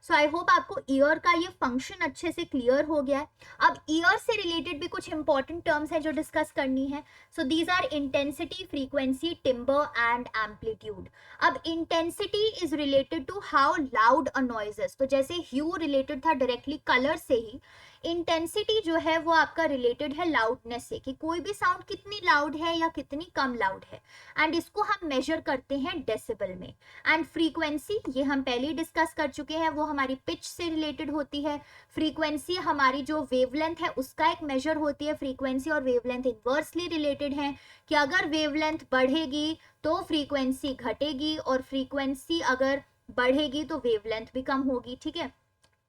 सो आई होप आपको ईयर का ये फंक्शन अच्छे से क्लियर हो गया है। अब ईयर से रिलेटेड भी कुछ इंपॉर्टेंट टर्म्स है जो डिस्कस करनी है। So these are intensity, frequency, timbre and amplitude. अब intensity is related to how loud a noise is. तो जैसे ह्यू रिलेटेड था डायरेक्टली कलर से ही, इंटेंसिटी जो है वो आपका रिलेटेड है लाउडनेस से, कि कोई भी साउंड कितनी लाउड है या कितनी कम लाउड है, एंड इसको हम मेजर करते हैं डेसिबल में। एंड फ्रीक्वेंसी, ये हम पहले ही डिस्कस कर चुके हैं, वो हमारी पिच से रिलेटेड होती है। फ्रीक्वेंसी हमारी जो वेवलेंथ है उसका एक मेजर होती है। फ्रीक्वेंसी और वेवलेंथ इनवर्सली रिलेटेड है, कि अगर वेवलेंथ बढ़ेगी तो फ्रीक्वेंसी घटेगी, और फ्रीक्वेंसी अगर बढ़ेगी तो वेवलेंथ भी कम होगी, ठीक है।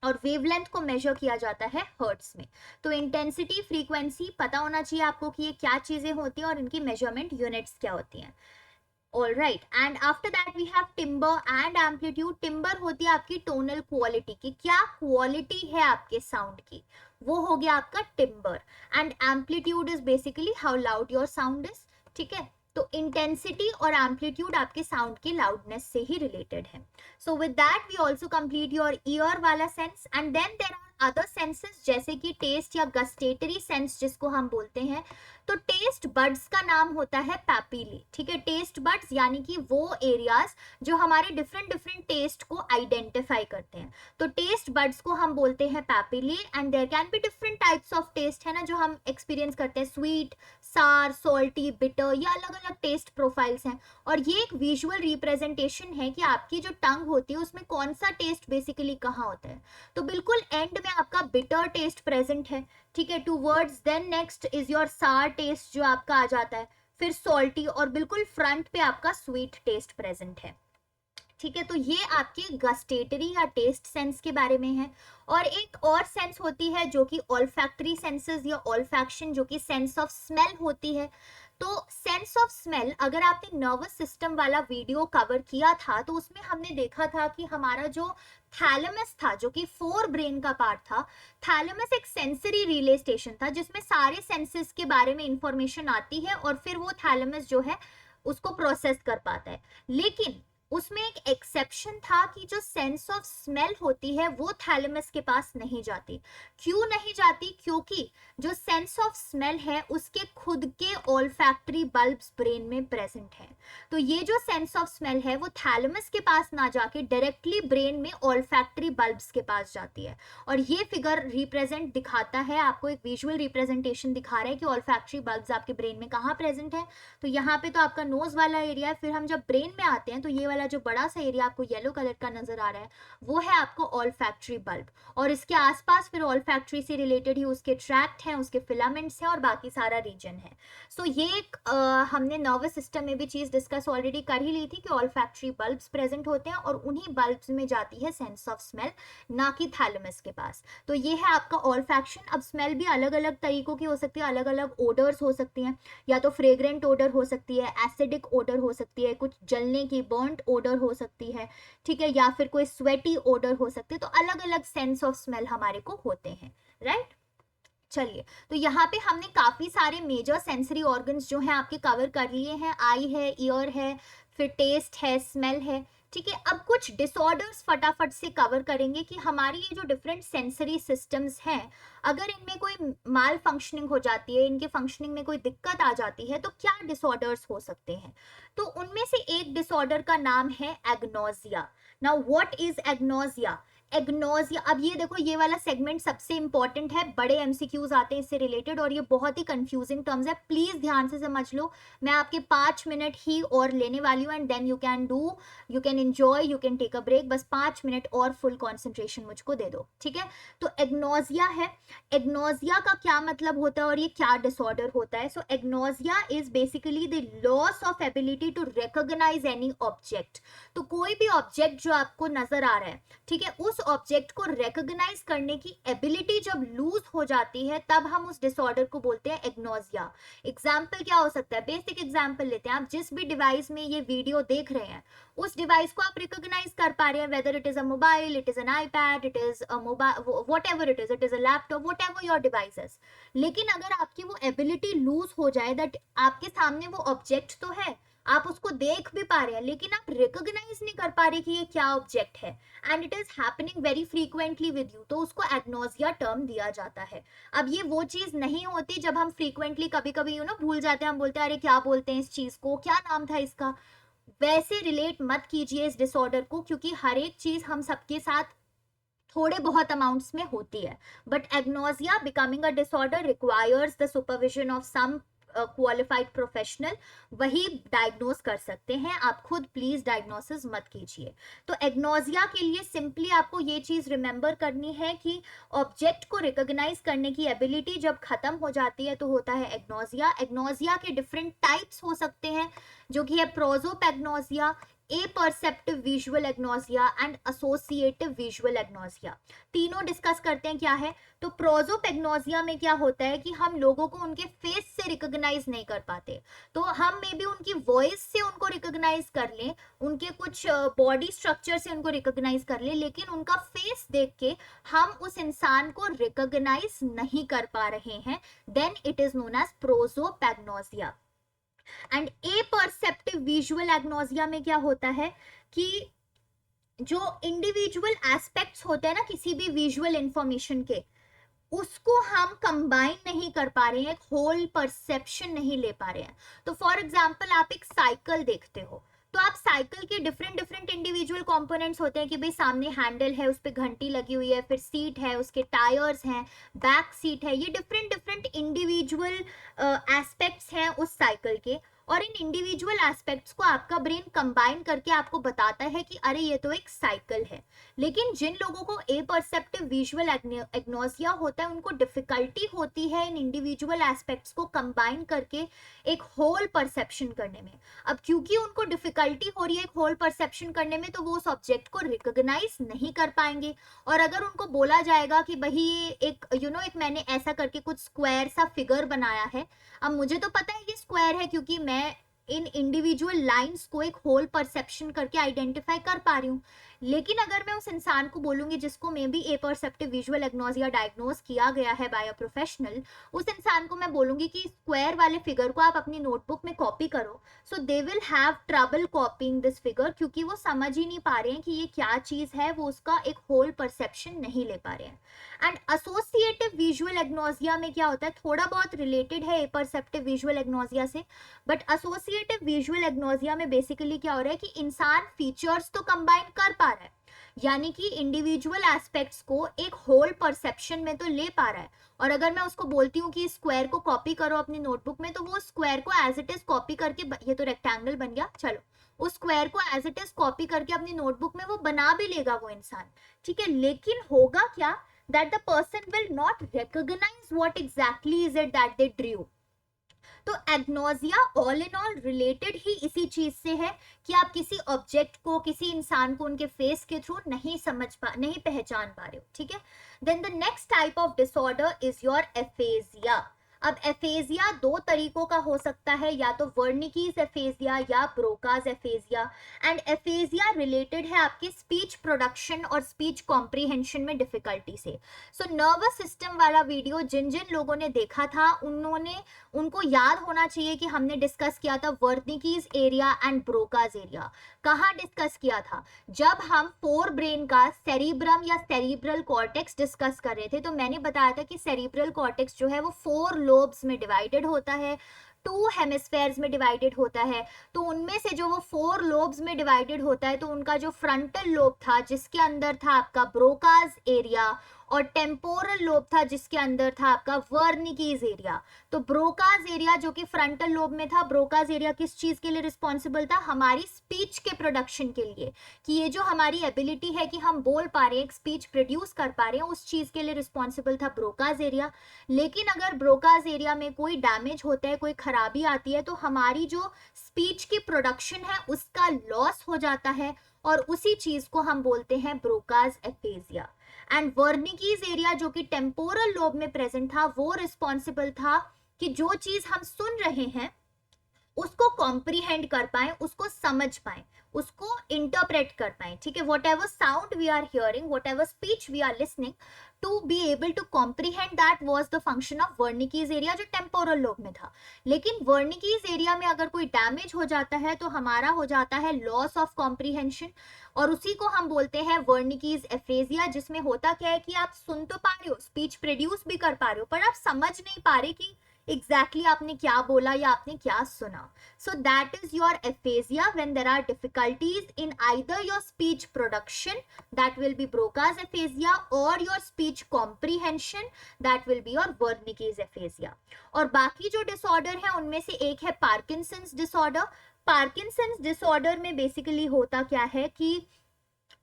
और वेवलेंथ को मेजर किया जाता है हर्ट्स में। तो इंटेंसिटी, फ्रीक्वेंसी पता होना चाहिए आपको कि ये क्या चीजें होती हैं और इनकी मेजरमेंट यूनिट्स क्या होती हैं। All right, and after that we have timbre and amplitude. Timbre होती है आपकी टोनल क्वालिटी की, क्या क्वालिटी है आपके साउंड की, वो हो गया आपका timber. And amplitude is basically how loud your sound is, ठीक है। तो इंटेंसिटी और एम्पलीट्यूड आपके साउंड की लाउडनेस से ही रिलेटेड है। So with that we also complete your ear वाला sense, and then there are other senses जैसे कि टेस्ट या गस्टेटरी सेंस जिसको हम बोलते हैं। तो टेस्ट बड्स का नाम होता है पैपिली, ठीक है। टेस्ट बड्स यानी कि वो एरियाज जो हमारे डिफरेंट डिफरेंट टेस्ट को आइडेंटिफाई करते हैं। तो टेस्ट बड्स को हम बोलते हैं papillae, and there can be different types of taste, है ना, जो हम एक्सपीरियंस करते हैं, स्वीट, सार, सॉल्टी, बिटर, ये अलग अलग टेस्ट प्रोफाइल्स हैं। और ये एक विजुअल रिप्रेजेंटेशन है कि आपकी जो टंग होती है उसमें कौन सा टेस्ट बेसिकली कहाँ होता है। तो बिल्कुल एंड में आपका बिटर टेस्ट प्रेजेंट है, ठीक है, two words. Then next is your sour taste जो आपका आ जाता है, फिर सॉल्टी, और बिल्कुल फ्रंट पे आपका स्वीट टेस्ट प्रेजेंट है, ठीक है। तो ये आपके गस्टेटरी या टेस्ट सेंस के बारे में है। और एक और सेंस होती है जो कि ऑल्फैक्टरी सेंसेस या ऑल्फैक्शन, जो कि सेंस ऑफ स्मेल होती है। तो सेंस ऑफ स्मेल, अगर आपने नर्वस सिस्टम वाला वीडियो कवर किया था तो उसमें हमने देखा था कि हमारा जो थैलेमस था, जो कि फोर ब्रेन का पार्ट था, थैलेमस एक सेंसरी रिले स्टेशन था जिसमें सारे सेंसेस के बारे में इंफॉर्मेशन आती है और फिर वो थैलेमस जो है उसको प्रोसेस कर पाता है। लेकिन उसमें एक एक्सेप्शन था कि जो सेंस ऑफ स्मेल होती है वो थैलेमस के पास नहीं जाती। क्यों नहीं जाती? क्योंकि जो सेंस ऑफ स्मेल है उसके खुद के ऑल्फैक्टरी बल्ब्स ब्रेन में प्रेजेंट है। तो ये जो सेंस ऑफ स्मेल है वो थैलेमस के पास ना जाके डायरेक्टली ब्रेन में ऑल्फैक्टरी बल्ब्स के पास जाती है। और ये फिगर रिप्रेजेंट दिखाता है, आपको एक विजुअल रिप्रेजेंटेशन दिखा रहा है कि ऑल्फैक्टरी बल्ब्स आपके ब्रेन में कहाँ प्रेजेंट है। तो यहाँ पे तो आपका नोज वाला एरिया है, फिर हम जब ब्रेन में आते हैं तो ये वाला जो बड़ा सा एरिया आपको येलो कलर का नजर आ रहा है वो है आपको ऑल्फैक्टरी बल्ब। और इसके आसपास फिर ऑल्फैक्टरी से रिलेटेड ही उसके ट्रैक्ट हैं, उसके फिलामेंट्स हैं और बाकी सारा रीजन है। सो ये एक हमने नर्वस सिस्टम में भी चीज डिस्कस ऑलरेडी कर ही ली थी कि ऑल्फैक्टरी बल्ब्स प्रेजेंट होते हैं और उन्हीं बल्ब्स में जाती है सेंस ऑफ स्मेल, ना कि थैलेमस के पास। तो ये है आपका ऑल्फैक्शन। अब स्मेल भी अलग अलग तरीकों की हो सकती है, अलग अलग ओडर्स हो सकती हैं, या तो फ्रेग्रेंट ओडर हो सकती है, एसिडिक ओडर हो सकती है, कुछ जलने की बर्न्ट ओडर हो सकती है, ठीक है, या फिर कोई स्वेटी ओडर हो सकती है। तो अलग अलग सेंस ऑफ स्मेल हमारे को होते हैं, राइट। चलिए, तो यहाँ पे हमने काफी सारे मेजर सेंसरी ऑर्गन्स जो हैं आपके कवर कर लिए हैं। आई है, ईयर है, फिर टेस्ट है, स्मेल है, ठीक है। अब कुछ डिसऑर्डर्स फटाफट से कवर करेंगे कि हमारी ये जो डिफरेंट सेंसरी सिस्टम्स हैं, अगर इनमें कोई माल फंक्शनिंग हो जाती है, इनके फंक्शनिंग में कोई दिक्कत आ जाती है तो क्या डिसऑर्डर्स हो सकते हैं। तो उनमें से एक डिसऑर्डर का नाम है agnosia. Now what is agnosia? Agnosia, अब ये देखो, ये वाला सेगमेंट सबसे इंपॉर्टेंट है, बड़े एमसीक्यूज आते हैं इससे रिलेटेड और ये बहुत ही कंफ्यूजिंग टर्म्स है, प्लीज ध्यान से समझ लो। मैं आपके 5 मिनट ही और लेने वाली हूँ, and then you can enjoy, you can take a break. बस 5 मिनट और फुल कॉन्सेंट्रेशन मुझको दे दो, ठीक है। तो एग्नोजिया है, एग्नोजिया का क्या मतलब होता है और ये क्या डिसऑर्डर होता है। So agnosia is basically the loss of ability to recognise any object. तो कोई भी ऑब्जेक्ट जो आपको नजर आ रहा है, ठीक है, उस ऑब्जेक्ट को रिकॉग्नाइज करने की एबिलिटी जब लूज हो जाती है तब हम उस डिसऑर्डर को बोलते हैं एग्नोजिया। एग्जाम्पल क्या हो सकता है? बेसिक एग्जाम्पल लेते हैं, आप जिस भी डिवाइस में ये वीडियो देख रहे हैं उस डिवाइस को आप रिकॉग्नाइज कर पा रहे हैं, whether it is a mobile, it is an iPad, it is a mobile, whatever it is a laptop, whatever your devices. लेकिन अगर आपकी वो एबिलिटी लूज हो जाए दैट आपके सामने वो ऑब्जेक्ट तो है, आप उसको देख भी पा रहे हैं लेकिन आप रिकॉग्नाइज नहीं कर पा रहे कि ये क्या ऑब्जेक्ट है, and it is happening very frequently with you, तो उसको एग्नोसिया टर्म दिया जाता है। अब ये वो चीज नहीं होती जब हम फ्रीक्वेंटली कभी कभी भूल जाते हैं, हम बोलते हैं अरे क्या बोलते हैं इस चीज को, क्या नाम था इसका। वैसे रिलेट मत कीजिए इस डिसऑर्डर को, क्योंकि हर एक चीज हम सबके साथ थोड़े बहुत अमाउंट्स में होती है, but agnosia becoming a disorder requires the supervision of some qualified professional, वही डायग्नोज कर सकते हैं, आप खुद प्लीज डायग्नोसिस मत कीजिए। तो एग्नोसिया के लिए सिंपली आपको ये चीज रिमेंबर करनी है कि ऑब्जेक्ट को रिकॉग्नाइज करने की एबिलिटी जब खत्म हो जाती है तो होता है एग्नोसिया। एग्नोसिया के डिफरेंट टाइप्स हो सकते हैं, जो कि है prosopagnosia, apperceptive visual agnosia and associative visual agnosia. तीनों डिस्कस करते हैं क्या है। तो प्रोसोपैग्नोसिया में क्या होता है कि हम लोगों को उनके फेस से रिकॉग्नाइज नहीं कर पाते, तो हम मे बी उनकी वॉइस से उनको रिकॉग्नाइज कर लें, उनके कुछ बॉडी स्ट्रक्चर से उनको रिकॉग्नाइज कर लें, लेकिन उनका फेस देख के हम उस इंसान को रिकॉग्नाइज नहीं कर पा रहे हैं, then it is known as prosopagnosia. And apperceptive visual agnosia में क्या होता है कि जो इंडिविजुअल एस्पेक्ट्स होते हैं ना किसी भी विजुअल इंफॉर्मेशन के, उसको हम कंबाइन नहीं कर पा रहे हैं, एक होल परसेप्शन नहीं ले पा रहे हैं। तो फॉर एग्जांपल आप एक साइकिल देखते हो, तो आप साइकिल के डिफरेंट डिफरेंट इंडिविजुअल कंपोनेंट्स होते हैं कि भाई सामने हैंडल है, उस पर घंटी लगी हुई है, फिर सीट है, उसके टायर्स हैं, बैक सीट है, ये डिफरेंट डिफरेंट इंडिविजुअल एस्पेक्ट्स हैं उस साइकिल के, और इन इंडिविजुअल एस्पेक्ट्स को आपका ब्रेन कंबाइन करके आपको बताता है कि अरे ये तो एक साइकिल है। लेकिन जिन लोगों को अपर्सेप्टिव विजुअल एग्नोसिया होता है, उनको डिफिकल्टी होती है इन इंडिविजुअल एस्पेक्ट्स को कंबाइन करके एक होल परसेप्शन करने में। अब क्योंकि उनको डिफिकल्टी हो रही है एक होल परसेप्शन करने में, तो वो उस ऑब्जेक्ट को रिकॉग्नाइज नहीं कर पाएंगे। और अगर उनको बोला जाएगा कि भाई ये एक एक मैंने ऐसा करके कुछ स्क्वायर सा फिगर बनाया है, अब मुझे तो पता है ये स्क्वायर है क्योंकि मैं इन इंडिविजुअल लाइंस को एक होल परसेप्शन करके आइडेंटिफाई कर पा रही हूँ, लेकिन अगर मैं उस इंसान को बोलूंगी जिसको maybe apperceptive visual agnosia diagnose किया गया है बाय अ प्रोफेशनल, उस इंसान को मैं बोलूंगी कि स्क्वायर वाले फिगर को आप अपनी नोटबुक में कॉपी करो, so they will have trouble copying this figure, क्योंकि वो समझ ही नहीं पा रहे हैं कि ये क्या चीज है, वो उसका एक होल परसेप्शन नहीं ले पा रहे हैं। एंड एसोसिएटिव विजुअल एग्नोसिया में क्या होता है, थोड़ा बहुत रिलेटेड है अपर्सेप्टिव विजुअल एग्नोसिया से, बट एसोसिएटिव विजुअल एग्नोसिया में बेसिकली क्या हो रहा है कि इंसान फीचर्स तो कंबाइन कर पा रहा है, यानी कि इंडिविजुअल एस्पेक्ट्स को एक होल परसेप्शन में तो ले पा रहा है, और अगर मैं उसको बोलती हूँ कि स्क्वायर को कॉपी करो अपनी नोटबुक में, तो वो स्क्वायर को एज इट इज कॉपी करके, ये तो रेक्टेंगल बन गया, चलो उस स्क्वायर को एज इट इज कॉपी करके अपनी नोटबुक में वो बना भी लेगा वो इंसान, ठीक है। लेकिन होगा क्या, that the person will not recognize what exactly is it that they drew। तो agnosia all in all related ही इसी चीज से है कि आप किसी ऑब्जेक्ट को, किसी इंसान को उनके फेस के थ्रू नहीं पहचान पा रहे हो, ठीक है। Then the next type of disorder is your aphasia. अब एफेजिया दो तरीकों का हो सकता है, या तो वर्निकीज एफेजिया या Broca's aphasia. And aphasia related है आपके स्पीच प्रोडक्शन और स्पीच कॉम्प्रिहेंशन में डिफिकल्टी से। सो नर्वस सिस्टम वाला वीडियो जिन जिन लोगों ने देखा था उनको याद होना चाहिए कि हमने डिस्कस किया था वर्निकीज एरिया एंड ब्रोकाज एरिया। कहाँ डिस्कस किया था, जब हम फोर ब्रेन का सेरिब्रम या सेरिब्रल कॉर्टेक्स डिस्कस कर रहे थे, तो मैंने बताया था कि सेरिब्रल कॉर्टेक्स जो है वो 4 लोब्स में डिवाइडेड होता है, 2 हेमिस्फेयर्स में डिवाइडेड होता है। तो उनमें से जो वो 4 लोब्स में डिवाइडेड होता है, तो उनका जो फ्रंटल लोब था जिसके अंदर था आपका ब्रोकाज एरिया, और टेम्पोरल लोब था जिसके अंदर था आपका वर्निकीज एरिया। तो ब्रोकाज एरिया जो कि फ्रंटल लोब में था, ब्रोकाज एरिया किस चीज के लिए रिस्पॉन्सिबल था, हमारी स्पीच के प्रोडक्शन के लिए, कि ये जो हमारी एबिलिटी है कि हम बोल पा रहे हैं, एक स्पीच प्रोड्यूस कर पा रहे हैं, उस चीज के लिए रिस्पॉन्सिबल था ब्रोकाज एरिया। लेकिन अगर ब्रोकाज एरिया में कोई डैमेज होता है, कोई खराबी आती है, तो हमारी जो स्पीच की प्रोडक्शन है उसका लॉस हो जाता है, और उसी चीज को हम बोलते हैं ब्रोकाज एफेजिया। एंड वर्निकीज एरिया जो कि टेम्पोरल लोब में प्रेजेंट था, वो रिस्पॉन्सिबल था कि जो चीज हम सुन रहे हैं उसको कॉम्प्रीहेंड कर पाए, उसको समझ पाए, उसको इंटरप्रेट कर पाए, ठीक है। Whatever sound we are hearing, whatever speech we are listening, to be able to comprehend that was the function of Wernicke's area, जो टेम्पोरल लोब में था। लेकिन वर्निकीज एरिया में अगर कोई डैमेज हो जाता है तो हमारा हो जाता है लॉस ऑफ कॉम्प्रीहेंशन, और उसी को हम बोलते हैं वर्निकीज एफेजिया, जिसमें होता क्या है कि आप सुन तो पा रहे हो, स्पीच प्रोड्यूस भी कर पा रहे हो, पर आप समझ नहीं पा रहे कि एग्जैक्टली आपने क्या बोला या आपने क्या सुना। So that is your aphasia when there are difficulties in either your speech production, that will be Broca's aphasia, और your speech comprehension, that will be your Wernicke's aphasia. और बाकी जो डिसऑर्डर है उनमें से एक है पार्किंसंस डिसऑर्डर। पार्किंसंस डिसऑर्डर में बेसिकली होता क्या है कि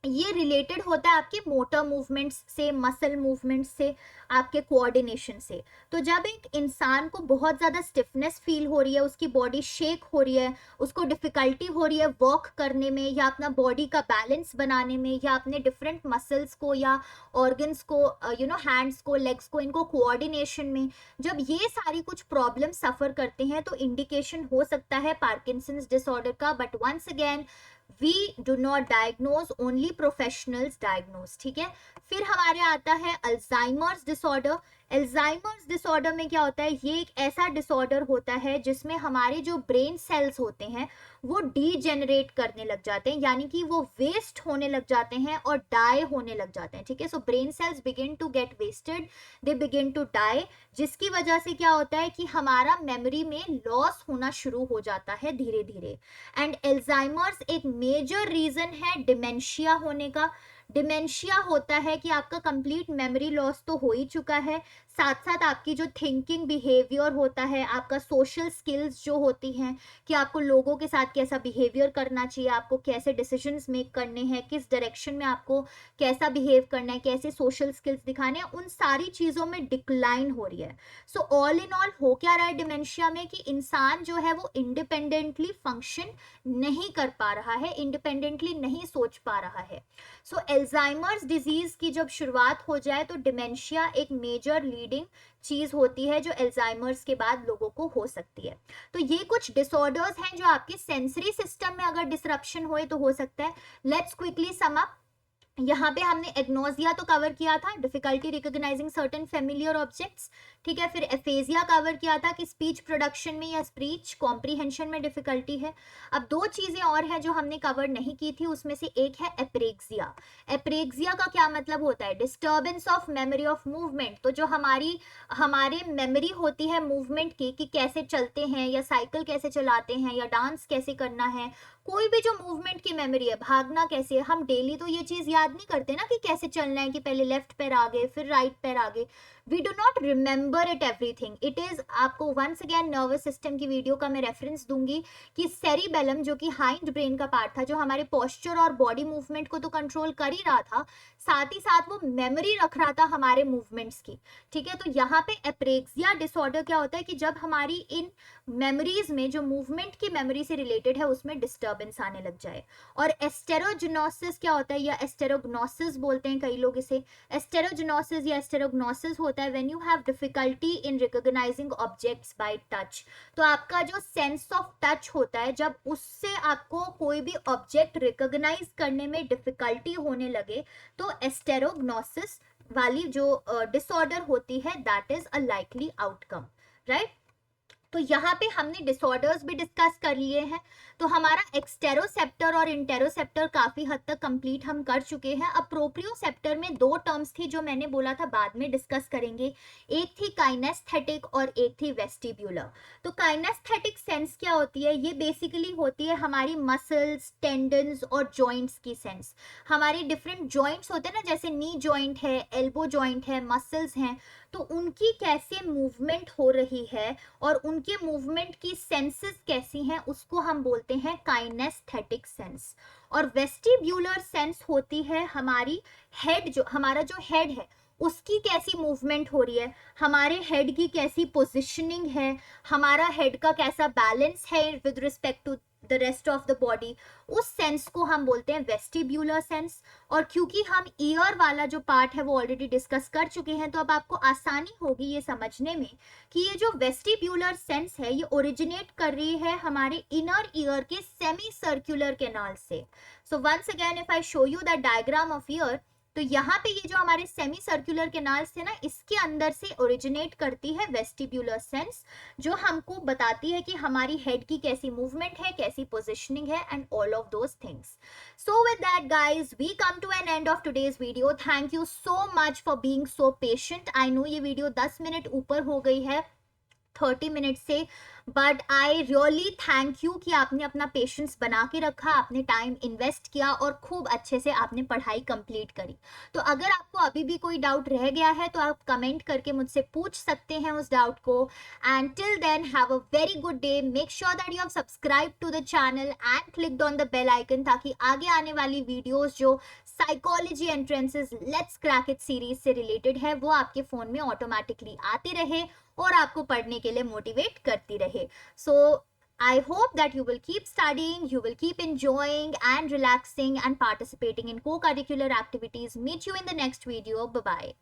ये रिलेटेड होता है आपके मोटर मूवमेंट्स से, मसल मूवमेंट्स से, आपके कोऑर्डिनेशन से। तो जब एक इंसान को बहुत ज़्यादा स्टिफनेस फील हो रही है, उसकी बॉडी शेक हो रही है, उसको डिफिकल्टी हो रही है वॉक करने में, या अपना बॉडी का बैलेंस बनाने में, या अपने डिफरेंट मसल्स को या ऑर्गन्स को, हैंड्स को, लेग्स को, इनको कोऑर्डिनेशन में, जब ये सारी कुछ प्रॉब्लम सफ़र करते हैं तो इंडिकेशन हो सकता है पार्किंसंस डिसऑर्डर का। But once again we do not diagnose, only professionals diagnose, ठीक है। फिर हमारे आता है अल्जाइमर्स डिसऑर्डर। अल्जाइमर्स डिसऑर्डर में क्या होता है, ये एक ऐसा डिसऑर्डर होता है जिसमें हमारे जो ब्रेन सेल्स होते हैं वो डीजेनरेट करने लग जाते हैं, यानी कि वो वेस्ट होने लग जाते हैं और डाई होने लग जाते हैं, ठीक है। So brain cells begin to get wasted, they begin to die, जिसकी वजह से क्या होता है कि हमारा मेमोरी में लॉस होना शुरू हो जाता है धीरे धीरे। एंड अल्जाइमर्स एक मेजर रीजन है डिमेंशिया होने का। डिमेंशिया होता है कि आपका कंप्लीट मेमोरी लॉस तो हो ही चुका है, साथ साथ आपकी जो थिंकिंग बिहेवियर होता है, आपका सोशल स्किल्स जो होती हैं, कि आपको लोगों के साथ कैसा बिहेवियर करना चाहिए, आपको कैसे डिसीजंस मेक करने हैं, किस डायरेक्शन में आपको कैसा बिहेव करना है, कैसे सोशल स्किल्स दिखाने हैं, उन सारी चीज़ों में डिक्लाइन हो रही है। सो ऑल इन ऑल हो क्या रहा है डिमेंशिया में कि इंसान जो है वो इंडिपेंडेंटली फंक्शन नहीं कर पा रहा है, इंडिपेंडेंटली नहीं सोच पा रहा है। सो एल्जाइमर्स डिजीज की जब शुरुआत हो जाए तो डिमेंशिया एक मेजर लीडिंग चीज होती है जो एल्जाइमर्स के बाद लोगों को हो सकती है। तो ये कुछ डिसऑर्डर्स हैं जो आपके सेंसरी सिस्टम में अगर डिसरप्शन होए तो हो सकता है। Let's quickly sum up. यहाँ पे हमने एग्नोजिया तो कवर किया था, difficulty recognising certain familiar objects, ठीक है। फिर एफेजिया कवर किया था कि स्पीच प्रोडक्शन में या स्पीच कॉम्प्रीहेंशन में डिफिकल्टी है। अब दो चीजें और हैं जो हमने कवर नहीं की थी, उसमें से एक है एप्रेक्सिया। एप्रेक्सिया का क्या मतलब होता है, disturbance of memory of movement. तो जो हमारे मेमोरी होती है मूवमेंट की, कि कैसे चलते हैं या साइकिल कैसे चलाते हैं या डांस कैसे करना है, कोई भी जो मूवमेंट की मेमोरी है, भागना कैसे है, हम डेली तो ये चीज याद नहीं करते ना कि कैसे चलना है, कि पहले लेफ्ट पैर आगे फिर राइट पैर आगे। We do not remember it everything, it is, आपको वंस अगेन नर्वस सिस्टम की वीडियो का मैं रेफरेंस दूंगी कि सेरिबेलम जो कि हाइंड ब्रेन का पार्ट था, जो हमारे पोस्चर और बॉडी मूवमेंट को तो कंट्रोल कर ही रहा था, साथ ही साथ वो मेमोरी रख रहा था हमारे मूवमेंट्स की, ठीक है। तो यहाँ पे एप्रेक्सिया डिसऑर्डर क्या होता है कि जब हमारी इन मेमोरीज में जो मूवमेंट की मेमोरी से रिलेटेड है उसमें डिस्टर्बेंस आने लग जाए। और एस्टेरोजिनोसिस क्या होता है, या एस्टेरोग्नोसिस बोलते हैं कई लोग इसे। एस्टेरोजिनोसिस या एस्टेरोग्नोसिस होता है when you have difficulty in recognising objects by touch. तो आपका जो सेंस ऑफ टच होता है, जब उससे आपको कोई भी ऑब्जेक्ट रिकॉग्नाइज करने में डिफिकल्टी होने लगे, तो एस्टेरोग्नोसिस वाली जो डिसऑर्डर होती है, that is a likely outcome, right. तो यहाँ पे हमने डिसऑर्डर्स भी डिस्कस कर लिए हैं। तो हमारा एक्सटेरोसेप्टर और इंटेरोसेप्टर काफी हद तक कंप्लीट हम कर चुके हैं। अब प्रोप्रियोसेप्टर में दो टर्म्स थी जो मैंने बोला था बाद में डिस्कस करेंगे, एक थी काइनेस्थेटिक और एक थी वेस्टिब्यूलर। तो काइनेस्थेटिक सेंस क्या होती है, ये बेसिकली होती है हमारी मसल्स, टेंडन्स और जॉइंट्स की सेंस। हमारे डिफरेंट जॉइंट्स होते हैं ना, जैसे नी जॉइंट है, एल्बो जॉइंट है, मसल्स हैं, तो उनकी कैसे मूवमेंट हो रही है और उनके मूवमेंट की सेंसेस कैसी हैं, उसको हम बोलते हैं काइनेस्थेटिक सेंस। और वेस्टिब्यूलर सेंस होती है हमारी हेड, जो हमारा जो हेड है उसकी कैसी मूवमेंट हो रही है, हमारे हेड की कैसी पोजिशनिंग है, हमारा हेड का कैसा बैलेंस है with respect to the rest of the body, उस सेंस को हम बोलते हैं वेस्टिब्यूलर सेंस। और क्योंकि हम ईयर वाला जो पार्ट है वो ऑलरेडी डिस्कस कर चुके हैं, तो अब आपको आसानी होगी ये समझने में कि ये जो वेस्टिब्यूलर सेंस है ये ओरिजिनेट कर रही है हमारे इनर ईयर के सेमी सर्कुलर कैनाल से। So once again if I show you the diagram of ear, तो यहाँ पे ये जो हमारे सेमी सर्कुलर कैनाल्स है ना, इसके अंदर से ओरिजिनेट करती है वेस्टिब्यूलर सेंस, जो हमको बताती है कि हमारी हेड की कैसी मूवमेंट है, कैसी पोजिशनिंग है and all of those things. So with that guys we come to an end of today's video. Thank you so much for being so patient. I know ये वीडियो 10 मिनट ऊपर हो गई है 30 minute से, but I really thank you कि आपने अपना patience बना के रखा, आपने टाइम इन्वेस्ट किया और खूब अच्छे से आपने पढ़ाई कंप्लीट करी। तो अगर आपको अभी भी कोई डाउट रह गया है तो आप कमेंट करके मुझसे पूछ सकते हैं उस डाउट को। And till then have a very good day. Make sure that you have subscribe to the channel and clicked on the bell icon, ताकि आगे आने वाली वीडियोस जो psychology entrances let's crack it series से related है वो आपके phone में ऑटोमेटिकली आती रहे और आपको पढ़ने के लिए मोटिवेट करती रहे। सो I hope that you will keep studying, you will keep enjoying and relaxing and participating in co-curricular activities. Meet you in the next video. Bye-bye.